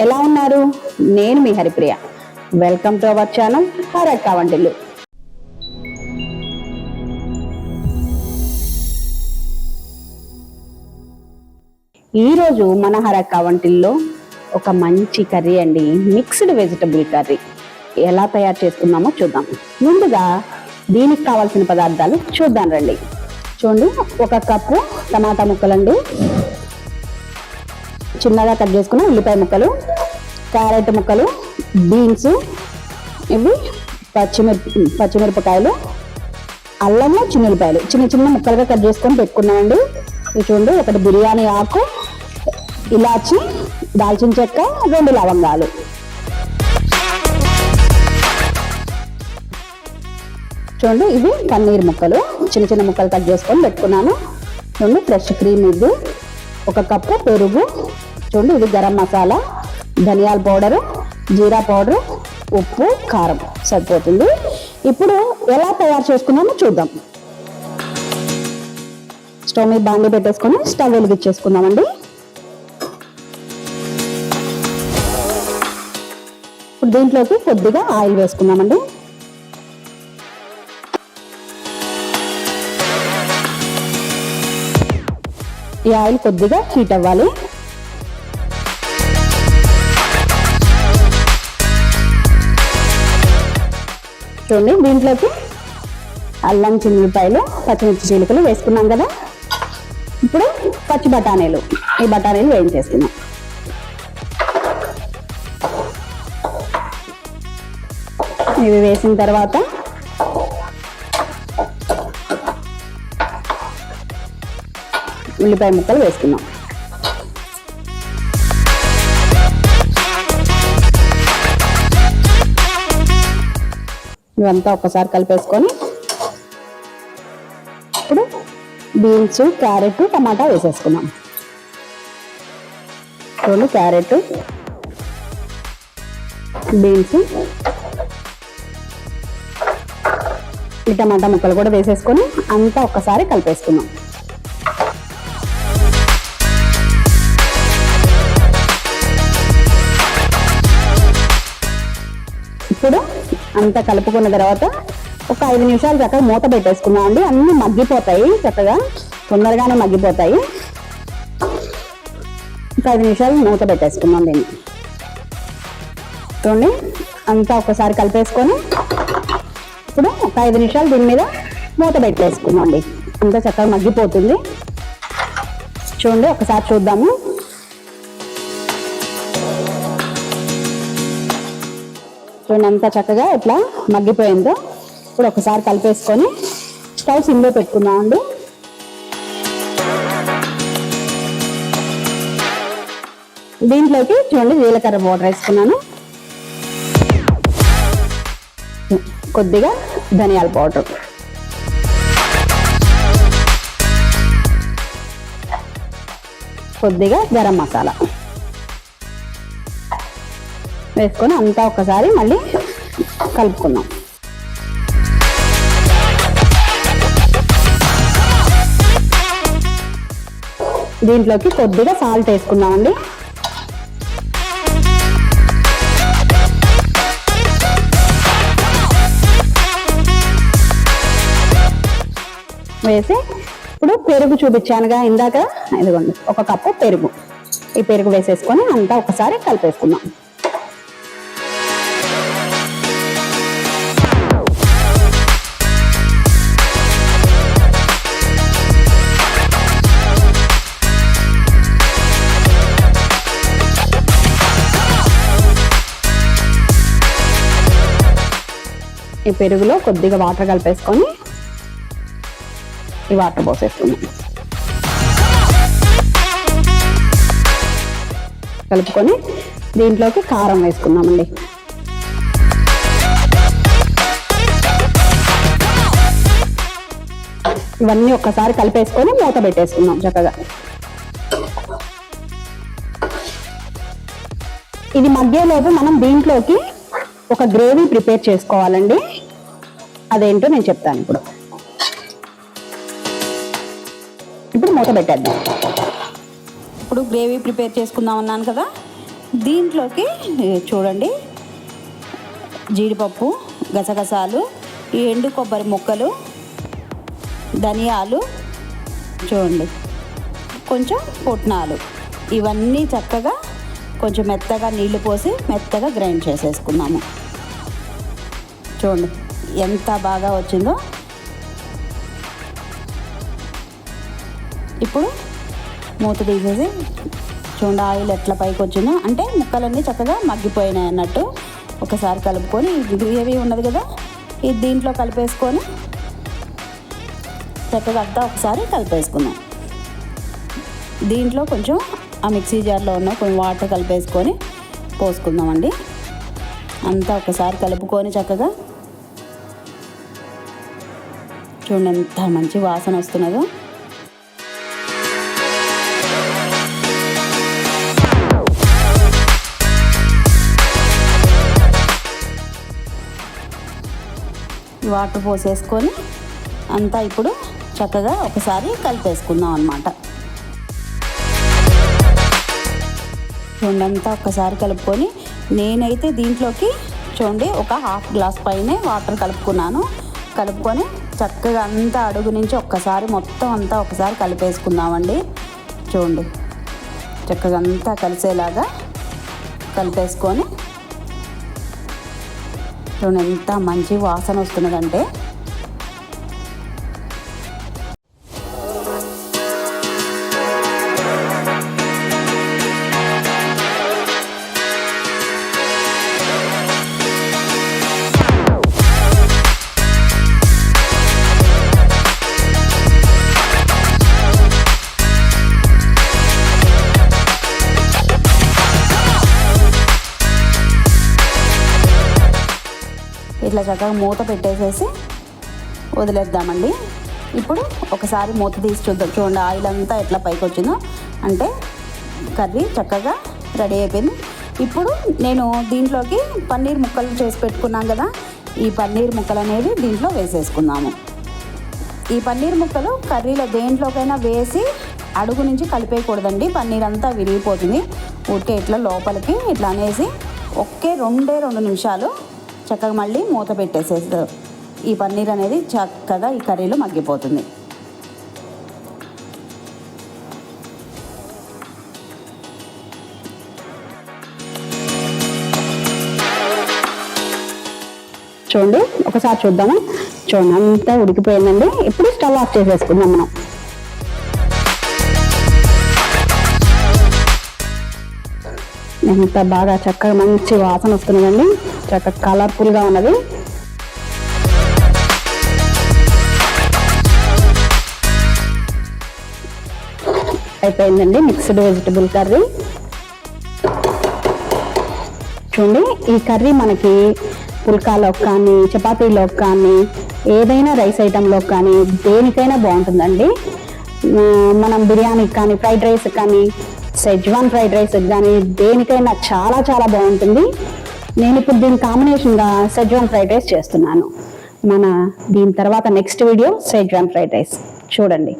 ఎలా ఉన్నారు? నేను మీ Haripriya. Welcome to our channel Harakka వంటిల్లు. ఈరోజు మన హరక్క వంటిల్లో ఒక మంచి కర్రీ అండి, మిక్స్డ్ వెజిటబుల్ కర్రీ. ఎలా తయారు చేసుకుందామో చూద్దాం. ముందుగా దీనికి కావాల్సిన పదార్థాలు చూద్దాం రండి. చూడండి, 1 కప్పు టమాటా ముక్కలండి, చిన్నగా కట్ చేసుకున్న ఉల్లిపాయ ముక్కలు, క్యారెట్ ముక్కలు, బీన్స్, ఇవి పచ్చిమిరపకాయలు, అల్లము, చిన్నులపాయలు చిన్న చిన్న ముక్కలుగా కట్ చేసుకొని పెట్టుకున్నామండి. ఇవి చూడండి, 1 బిర్యానీ ఆకు, ఇలాచి, దాల్చిన చెక్క, 2 లవంగాలు. చూడండి, ఇవి పన్నీర్ ముక్కలు చిన్న చిన్న ముక్కలు కట్ చేసుకొని పెట్టుకున్నాను. చూడండి, ఫ్రెష్ క్రీమ్, ఇది 1 కప్పు పెరుగు. చూడండి, ఇది గరం మసాలా, ధనియాల పౌడరు, జీరా పౌడరు, ఉప్పు, కారం సరిపోతుంది. ఇప్పుడు ఎలా తయారు చేసుకున్నామో చూద్దాం. స్టవ్ మీద బాండి పెట్టేసుకొని స్టవ్ వెలిగించేసుకుందామండి. ఇప్పుడు దీంట్లోకి కొద్దిగా ఆయిల్ వేసుకుందామండి. ఈ ఆయిల్ కొద్దిగా హీట్ అవ్వాలి. చూడండి, దీంట్లోకి అల్లం, చిన్నులపాయలు, పచ్చిమిర్చి చీలికలు వేసుకున్నాం కదా. ఇప్పుడు పచ్చి బఠానీలు, ఈ బఠానీలు వేయించేసుకున్నాం. ఇవి వేసిన తర్వాత ఉల్లిపాయ ముక్కలు వేసుకున్నాం. ఇవంతా ఒకసారి కలిపేసుకొని ఇప్పుడు బీన్స్, క్యారెట్, టమాటా వేసేసుకున్నాం. చూడండి, క్యారెట్, బీన్స్, ఈ టమాటా ముక్కలు కూడా వేసేసుకొని అంతా ఒక్కసారి కలిపేసుకున్నాం. ఇప్పుడు అంతా కలుపుకున్న తర్వాత ఒక 5 నిమిషాలు చక్కగా మూత పెట్టేసుకున్నాం అండి. అన్నీ మగ్గిపోతాయి, చక్కగా తొందరగానే మగ్గిపోతాయి. ఒక 5 నిమిషాలు మూత పెట్టేసుకున్నాం దీన్ని. చూడండి, అంతా ఒకసారి కలిపేసుకొని ఇప్పుడు ఒక 5 నిమిషాలు దీని మీద మూత పెట్టేసుకున్నాం అండి. అంతా చక్కగా మగ్గిపోతుంది. చూడండి, ఒకసారి చూద్దాము. చూడండి, అంతా చక్కగా ఇట్లా మగ్గిపోయిందో. ఇప్పుడు ఒకసారి కలిపేసుకొని స్టవ్ సిమ్లో పెట్టుకుందామండి. దీంట్లోకి చూడండి, జీలకర్ర పౌడర్ వేసుకున్నాను, కొద్దిగా ధనియాల పౌడర్, కొద్దిగా గరం మసాలా వేసుకొని అంతా ఒకసారి మళ్ళీ కలుపుకుందాం. దీంట్లోకి కొద్దిగా సాల్ట్ వేసుకుందామండి. వేసి ఇప్పుడు పెరుగు చూపించానుగా ఇందాక, ఇదిగోండి 1 కప్పు పెరుగు. ఈ పెరుగు వేసేసుకొని అంతా ఒకసారి కలిపేసుకుందాం. ఈ పెరుగులో కొద్దిగా వాటర్ కలిపేసుకొని ఈ వాటర్ పోసేసుకున్నాం. కలుపుకొని దీంట్లోకి కారం వేసుకున్నామండి. ఇవన్నీ ఒక్కసారి కలిపేసుకొని మూత పెట్టేసుకున్నాం చక్కగా. ఇది మధ్యలోపు మనం దీంట్లోకి ఒక గ్రేవీ ప్రిపేర్ చేసుకోవాలండి. అదేంటో నేను చెప్తాను ఇప్పుడు. ఇప్పుడు మూత పెట్టేద్దాం. ఇప్పుడు గ్రేవీ ప్రిపేర్ చేసుకుందాం అన్నాను కదా, దీంట్లోకి చూడండి జీడిపప్పు, గసగసాలు, ఈ ఎండు కొబ్బరి ముక్కలు, ధనియాలు, చూడండి కొంచెం పుట్నాలు, ఇవన్నీ చక్కగా కొంచెం మెత్తగా నీళ్లు పోసి మెత్తగా గ్రైండ్ చేసేసుకున్నాము. చూడండి ఎంత బాగా వచ్చిందో. ఇప్పుడు మూత తీసేసి చూడండి ఆయిల్ ఎట్లా పైకి వచ్చిందో, అంటే ముక్కలన్నీ చక్కగా మగ్గిపోయినాయి అన్నట్టు. ఒకసారి కలుపుకొని గ్రేవీ ఉన్నది కదా, ఇది దీంట్లో కలిపేసుకొని చక్కగా అంతా ఒకసారి కలిపేసుకుందాం. దీంట్లో కొంచెం ఆ మిక్సీ జార్లో ఉన్న కొంచెం వాటర్ కలిపేసుకొని పోసుకుందామండి. అంతా ఒకసారి కలుపుకొని చక్కగా చూడండి ఎంత మంచి వాసన వస్తున్నదో. వాటర్ పోసేసుకొని అంతా ఇప్పుడు చక్కగా ఒకసారి కలిపేసుకుందాం అన్నమాట. చూడండి అంతా ఒక్కసారి కలుపుకొని, నేనైతే దీంట్లోకి చూడండి ఒక హాఫ్ గ్లాస్ పైనే వాటర్ కలుపుకొని చక్కగా అంతా అడుగు నుంచి ఒక్కసారి మొత్తం అంతా ఒకసారి కలిపేసుకుందామండి. చూడండి చక్కగా అంతా కలిసేలాగా కలిపేసుకొని చూడండి ఎంత మంచి వాసన వస్తున్నదంటే. ఇట్లా చక్కగా మూత పెట్టేసేసి వదిలేద్దామండి. ఇప్పుడు ఒకసారి మూత తీసి చూద్దాం. చూడండి ఆయిల్ అంతా ఎట్లా పైకి వచ్చిందో, అంటే కర్రీ చక్కగా రెడీ అయిపోయింది. ఇప్పుడు నేను దీంట్లోకి పన్నీర్ ముక్కలు చేసి పెట్టుకున్నాం కదా, ఈ పన్నీర్ ముక్కలు అనేవి దీంట్లో వేసేసుకుందాము. ఈ పన్నీర్ ముక్కలు కర్రీలో దేంట్లోకైనా వేసి అడుగు నుంచి కలిపేయకూడదండి, పన్నీర్ అంతా విరిగిపోతుంది. ఊరికే ఇట్లా లోపలికి ఇట్లా అనేసి రెండే 2 నిమిషాలు చక్కగా మళ్ళీ మూత పెట్టేసేస్తారు. ఈ పన్నీర్ అనేది చక్కగా ఈ కర్రీలో మగ్గిపోతుంది. చూడండి ఒకసారి చూద్దాము. చూడండి అంతా ఉడికిపోయిందండి. ఇప్పుడు స్టవ్ ఆఫ్ చేసేసుకుందాం మనం. ఎంత బాగా చక్కగా మంచి వాసన వస్తున్నదండి, చక్కగా కలర్ఫుల్గా ఉన్నది. అయిపోయిందండి మిక్స్డ్ వెజిటబుల్ కర్రీ. చూడండి ఈ కర్రీ మనకి పుల్కాలోకి కానీ, చపాతీలోకి కానీ, ఏదైనా రైస్ ఐటెంలోకి కానీ దేనికైనా బాగుంటుందండి. మనం బిర్యానీకి కానీ, ఫ్రైడ్ రైస్ కానీ, సెజ్వాన్ ఫ్రైడ్ రైస్ కానీ దేనికైనా చాలా చాలా బాగుంటుంది. నేను ఇప్పుడు దీని కాంబినేషన్గా సెజ్వాన్ ఫ్రైడ్ రైస్ చేస్తున్నాను. దీని తర్వాత next video Schezwan fried rice చూడండి.